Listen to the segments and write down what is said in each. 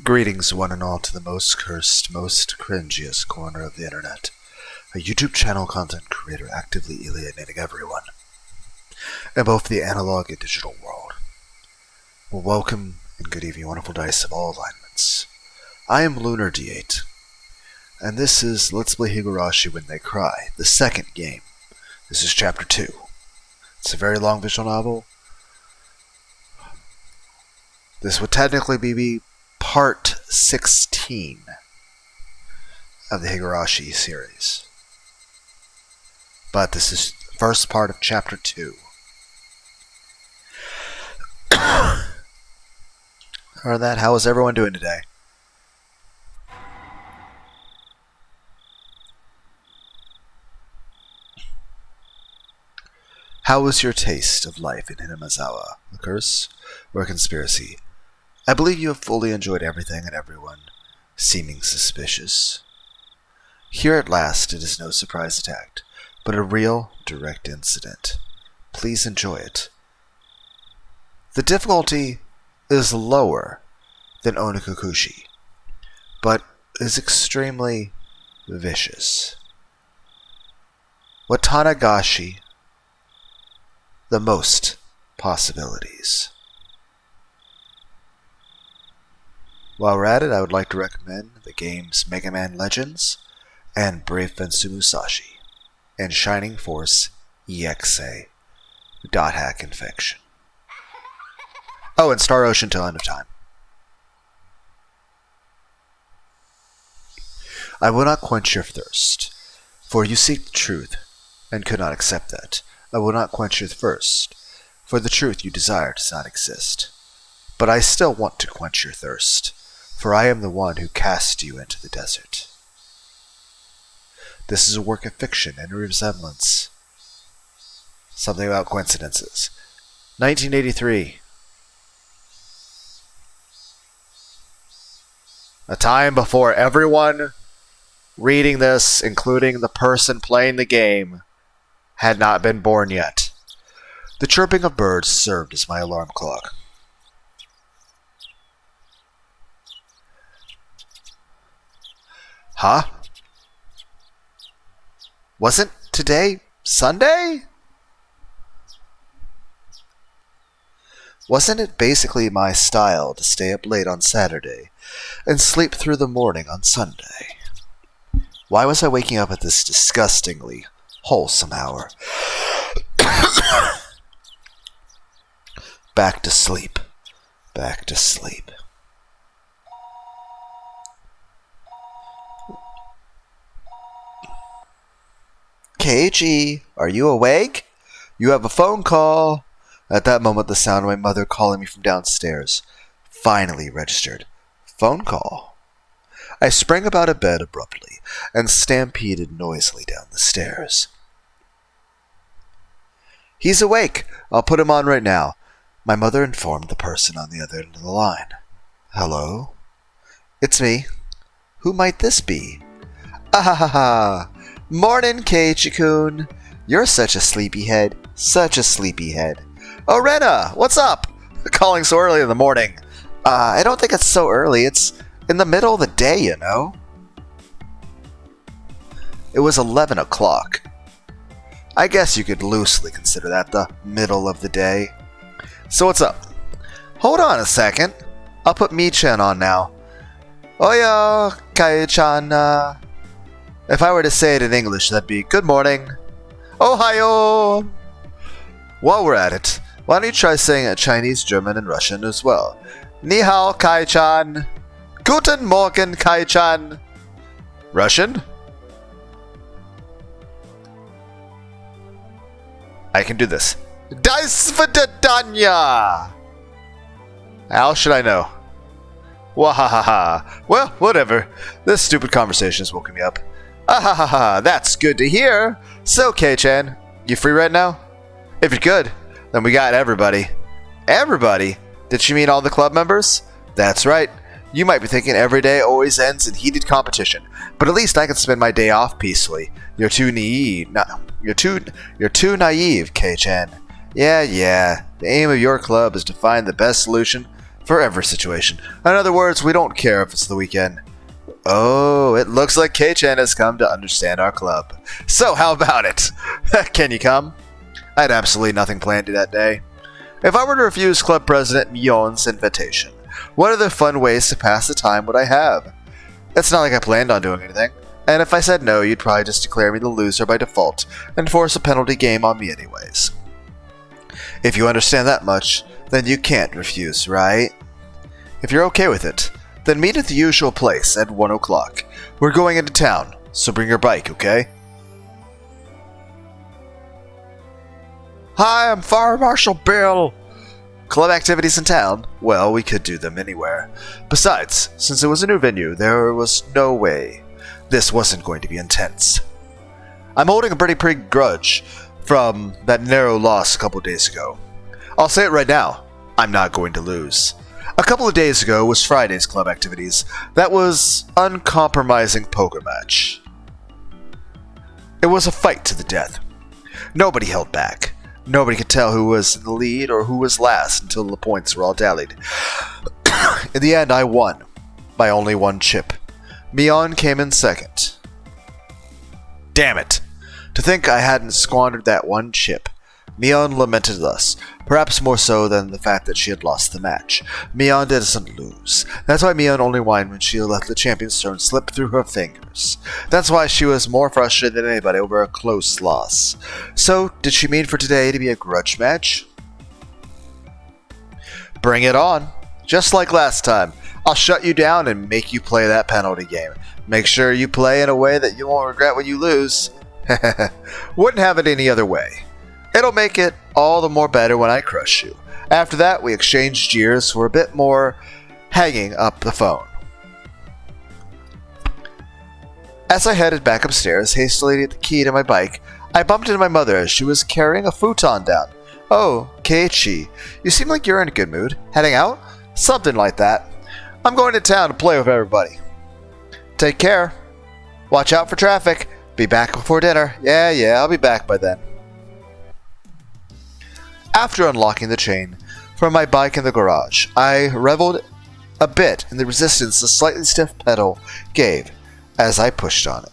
Greetings one and all to the most cursed, most cringiest corner of the internet. A YouTube channel content creator actively alienating everyone in both the analog and digital world. Well, welcome and good evening, wonderful dice of all alignments. I am Lunar D8, and this is Let's Play Higurashi When They Cry, the second game. This is Chapter 2. It's a very long visual novel. This would technically be Part 16 of the Higurashi series. But this is the first part of Chapter 2. Or that, how is everyone doing today? How was your taste of life in Hinamazawa? A curse or a conspiracy? I believe you have fully enjoyed everything and everyone, seeming suspicious. Here at last it is no surprise attack, but a real, direct incident. Please enjoy it. The difficulty is lower than Onikakushi, but is extremely vicious. WATANAGASHI, the most possibilities. While we're at it, I would like to recommend the games Mega Man Legends and Brave Fensu Musashi and Shining Force EXA, Dot Hack Infection. Oh, and Star Ocean Till End of Time. I will not quench your thirst, for you seek the truth and could not accept that. I will not quench your thirst, for the truth you desire does not exist. But I still want to quench your thirst, for I am the one who cast you into the desert. This is a work of fiction and a resemblance. Something about coincidences. 1983. A time before everyone reading this, including the person playing the game, had not been born yet. The chirping of birds served as my alarm clock. Huh? Wasn't today Sunday? Wasn't it basically my style to stay up late on Saturday and sleep through the morning on Sunday? Why was I waking up at this disgustingly wholesome hour? Back to sleep. Back to sleep. Keiichi, are you awake? You have a phone call. At that moment, the sound of my mother calling me from downstairs finally registered. Phone call. I sprang about a bed abruptly and stampeded noisily down the stairs. He's awake. I'll put him on right now. My mother informed the person on the other end of the line. Hello? It's me. Who might this be? Ah-ha-ha-ha. Morning, Keiichi-kun. You're such a sleepyhead. Such a sleepyhead. Oh, Rena, what's up? Calling so early in the morning. I don't think it's so early. It's in the middle of the day, you know. It was 11 o'clock. I guess you could loosely consider that the middle of the day. So what's up? Hold on a second. I'll put Mi-chan on now. Oyo, Kai-chan. If I were to say it in English, that'd be good morning. Ohayo! While we're at it, why don't you try saying it Chinese, German, and Russian as well? Ni hao, Kai-chan. Guten Morgen, Kai-chan. Russian? I can do this. Do svidaniya! How should I know? Wahahaha. Well, whatever. This stupid conversation is woken me up. Ahahaha, that's good to hear. So, Kei-chan, you free right now? If you're good, then we got everybody. Everybody? Did she mean all the club members? That's right. You might be thinking every day always ends in heated competition, but at least I can spend my day off peacefully. You're too naive. You're too naive, Kei-chan. Yeah. The aim of your club is to find the best solution for every situation. In other words, we don't care if it's the weekend. Oh, it looks like K-chan has come to understand our club. So how about it? Can you come? I had absolutely nothing planned that day. If I were to refuse Club President Mion's invitation, what other fun ways to pass the time would I have? It's not like I planned on doing anything, and if I said no, you'd probably just declare me the loser by default and force a penalty game on me anyways. If you understand that much, then you can't refuse, right? If you're okay with it, then meet at the usual place at 1 o'clock. We're going into town, so bring your bike, okay? Hi, I'm Fire Marshal Bill! Club activities in town? Well, we could do them anywhere. Besides, since it was a new venue, there was no way this wasn't going to be intense. I'm holding a pretty big grudge from that narrow loss a couple days ago. I'll say it right now, I'm not going to lose. A couple of days ago was Friday's club activities. That was uncompromising poker match. It was a fight to the death. Nobody held back. Nobody could tell who was in the lead or who was last until the points were all tallied. In the end, I won by only one chip. Mion came in second. Damn it! To think I hadn't squandered that one chip. Mion lamented thus, perhaps more so than the fact that she had lost the match. Mion doesn't lose. That's why Mion only whined when she let the champion's turn slip through her fingers. That's why she was more frustrated than anybody over a close loss. So, did she mean for today to be a grudge match? Bring it on. Just like last time, I'll shut you down and make you play that penalty game. Make sure you play in a way that you won't regret when you lose. Wouldn't have it any other way. It'll make it all the more better when I crush you. After that, we exchanged jeers for a bit more hanging up the phone. As I headed back upstairs, hastily at the key to my bike, I bumped into my mother as she was carrying a futon down. Oh, Keiichi, you seem like you're in a good mood. Heading out? Something like that. I'm going to town to play with everybody. Take care. Watch out for traffic. Be back before dinner. Yeah, I'll be back by then. After unlocking the chain from my bike in the garage, I reveled a bit in the resistance the slightly stiff pedal gave as I pushed on it.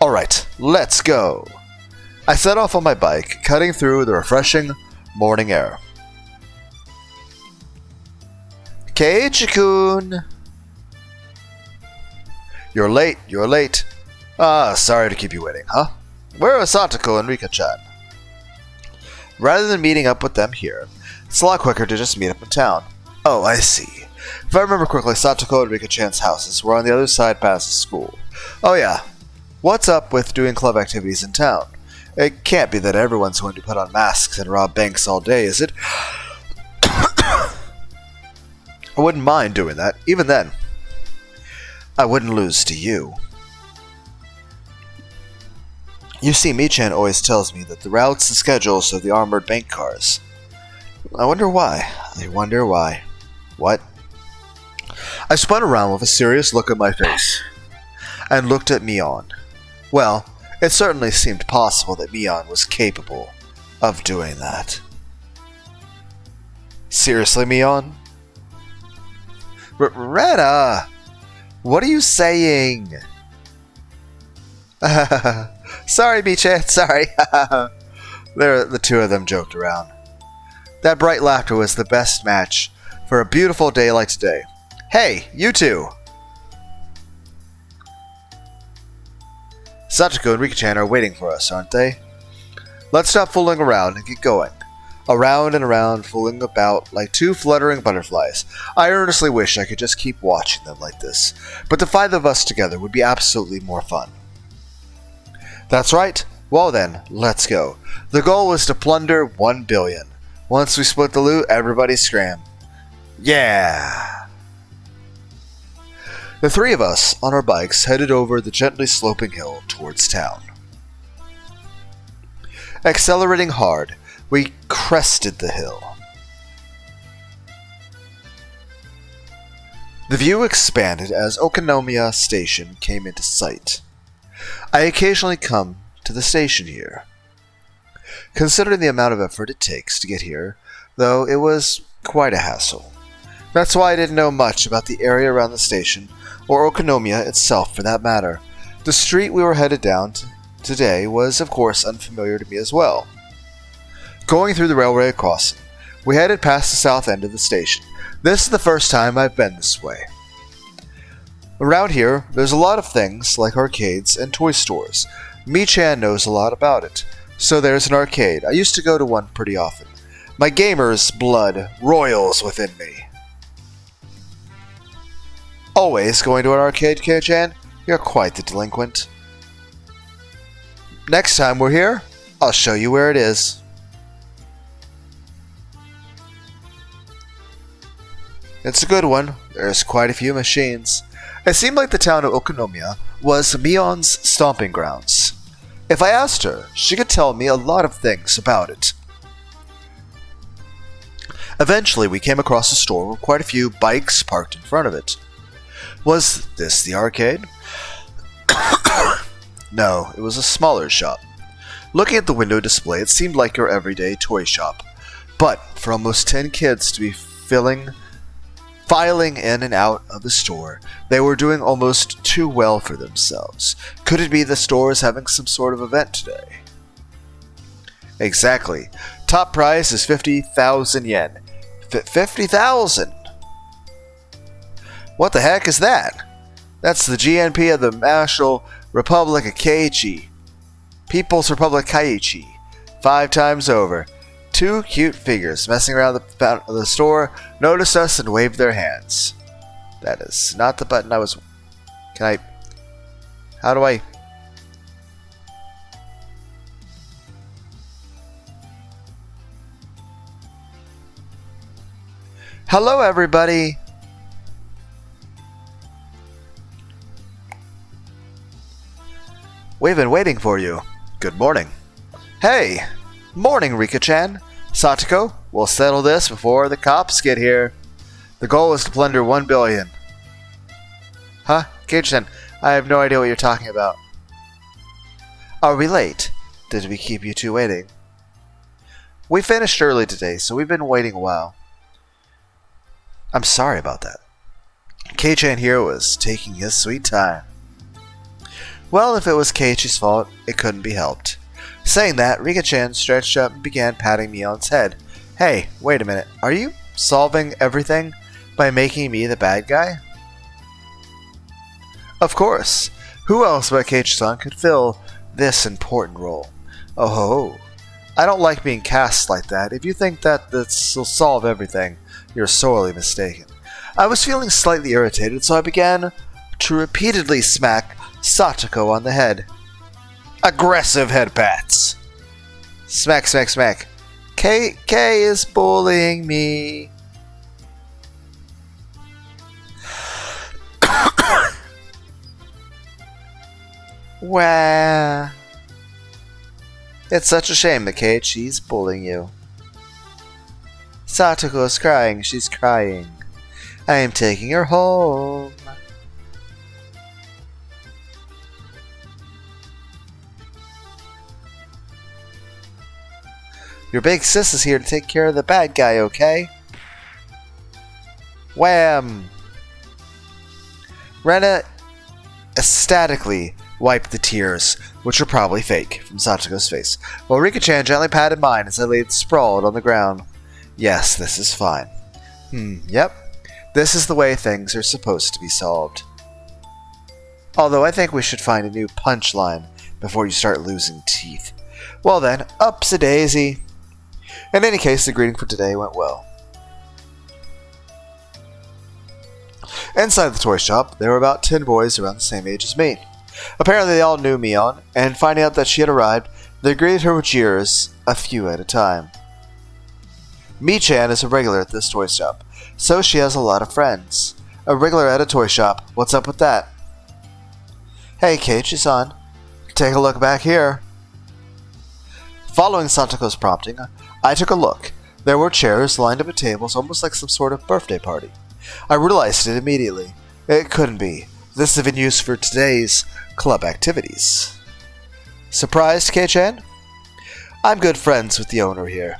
Alright, let's go! I set off on my bike, cutting through the refreshing morning air. Keiichi-kun! You're late. Ah, sorry to keep you waiting, huh? Where are Satoko and Rika-chan? Rather than meeting up with them here, it's a lot quicker to just meet up in town. Oh, I see. If I remember correctly, Satoko and Rika-chan's houses were on the other side past the school. Oh yeah. What's up with doing club activities in town? It can't be that everyone's going to put on masks and rob banks all day, is it? I wouldn't mind doing that, even then. I wouldn't lose to you. You see, Michan always tells me that the routes and schedules of the armored bank cars. I wonder why. What? I spun around with a serious look on my face, and looked at Mion. Well, it certainly seemed possible that Mion was capable of doing that. Seriously, Mion? Retta! What are you saying? Sorry, Michan, sorry. The two of them joked around. That bright laughter was the best match for a beautiful day like today. Hey, you two! Satoko and Rika-chan are waiting for us, aren't they? Let's stop fooling around and get going. Around and around, fooling about like two fluttering butterflies. I earnestly wish I could just keep watching them like this, but the five of us together would be absolutely more fun. That's right. Well then, let's go. The goal is to plunder 1 billion. Once we split the loot, everybody scram. Yeah! The three of us, on our bikes, headed over the gently sloping hill towards town. Accelerating hard, we crested the hill. The view expanded as Okonomiya Station came into sight. I occasionally come to the station here. Considering the amount of effort it takes to get here, though, it was quite a hassle. That's why I didn't know much about the area around the station, or Okonomiya itself for that matter. The street we were headed down today was, of course, unfamiliar to me as well. Going through the railway crossing, we headed past the south end of the station. This is the first time I've been this way. Around here, there's a lot of things like arcades and toy stores. Mi-chan knows a lot about it. So there's an arcade. I used to go to one pretty often. My gamer's blood roils within me. Always going to an arcade, K-chan? You're quite the delinquent. Next time we're here, I'll show you where it is. It's a good one. There's quite a few machines. It seemed like the town of Okonomiya was Mion's stomping grounds. If I asked her, she could tell me a lot of things about it. Eventually, we came across a store with quite a few bikes parked in front of it. Was this the arcade? No, it was a smaller shop. Looking at the window display, it seemed like your everyday toy shop. But for almost 10 kids to be filing in and out of the store, they were doing almost too well for themselves. Could it be the store is having some sort of event today? Exactly. Top prize is 50,000 yen. 50,000! What the heck is that? That's the GNP of the National Republic of Kaiichi. People's Republic Kaiichi. 5 times over. 2 cute figures messing around the store noticed us and waved their hands. That is not the button I was... Can I... How do I... Hello, everybody! We've been waiting for you. Good morning. Hey! Morning, Rika-chan. Satoko, we'll settle this before the cops get here. The goal is to plunder 1 billion. Huh? Kage-chan, I have no idea what you're talking about. Are we late? Did we keep you two waiting? We finished early today, so we've been waiting a while. I'm sorry about that. Kei-chan here was taking his sweet time. Well, if it was Keiichi's fault, it couldn't be helped. Saying that, Rika-chan stretched up and began patting Mion's head. Hey, wait a minute. Are you solving everything by making me the bad guy? Of course. Who else but Keiichi-san could fill this important role? Oh ho. I don't like being cast like that. If you think that this will solve everything, you're sorely mistaken. I was feeling slightly irritated, so I began to repeatedly smack Satoko on the head. Aggressive head pats. Smack, smack, smack. K is bullying me. Wah. It's such a shame that Keiichi's bullying you. Satoko's crying. She's crying. I am taking her home. Your big sis is here to take care of the bad guy, okay? Wham! Rena ecstatically wiped the tears, which were probably fake, from Satoko's face, while Rika-chan gently patted mine as I laid sprawled on the ground. Yes, this is fine. Yep. This is the way things are supposed to be solved. Although I think we should find a new punchline before you start losing teeth. Well then, ups-a-daisy. In any case, the greeting for today went well. Inside the toy shop, there were about 10 boys around the same age as me. Apparently they all knew Mion, and finding out that she had arrived, they greeted her with jeers, a few at a time. Mi-chan is a regular at this toy shop, so she has a lot of friends. A regular at a toy shop, what's up with that? Hey Keiichi-san, take a look back here. Following Satoko's prompting, I took a look. There were chairs lined up at tables, almost like some sort of birthday party. I realized it immediately. It couldn't be. This has been used for today's club activities. Surprised, Kei-chan? I'm good friends with the owner here.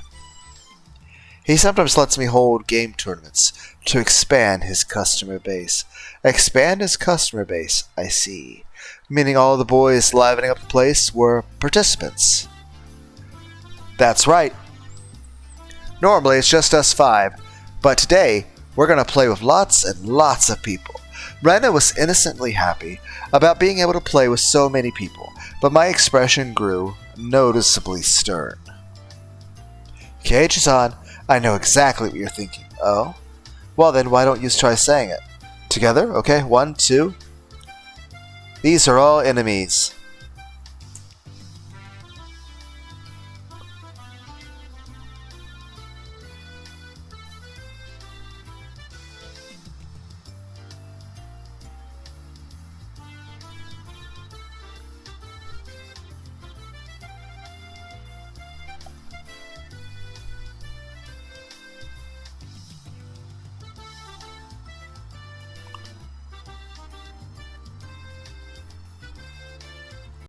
He sometimes lets me hold game tournaments to expand his customer base. Expand his customer base, I see. Meaning all the boys livening up the place were participants. That's right. Normally it's just us 5, but today we're going to play with lots and lots of people. Rena was innocently happy about being able to play with so many people, but my expression grew noticeably stern. Keiichi-san, I know exactly what you're thinking. Oh? Well then, why don't you try saying it? Together? Okay, 1, 2. These are all enemies.